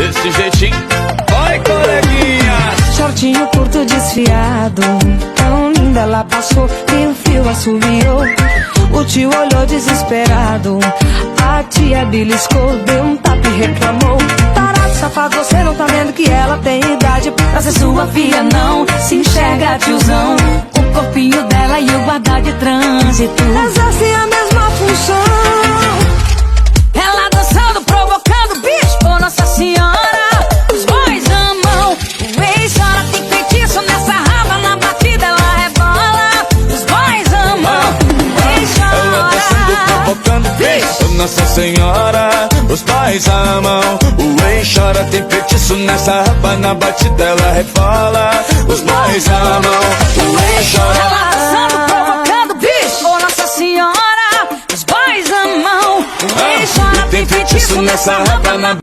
desse jeitinho. Vai, coleguinha. Shortinho curto desfiado, tão linda ela passou, e o fio assobiou. O tio olhou desesperado, a tia beliscou, deu um tapa e reclamou. Tarado, safado, você não tá vendo que ela tem idade pra ser sua filha, não se enxerga, tiozão. O corpinho dela e o guardar de trânsito exerce a mesma função. Ela dançando, provocando, bicho, oh Nossa Senhora. Os boys amam, o ex chora, tem feitiço nessa raba, na batida ela rebola. Os boys amam, o ex chora. Ela dançando, provocando, bicho, oh Nossa Senhora. Os pais amam, o ex chora, tem feitiço nessa raba, na batida ela rebola. Os boys amam, o ex chora. Ela dançando, provocando, bicho, oh Nossa Senhora. Os boys amam, o ex chora, tem feitiço nessa raba, na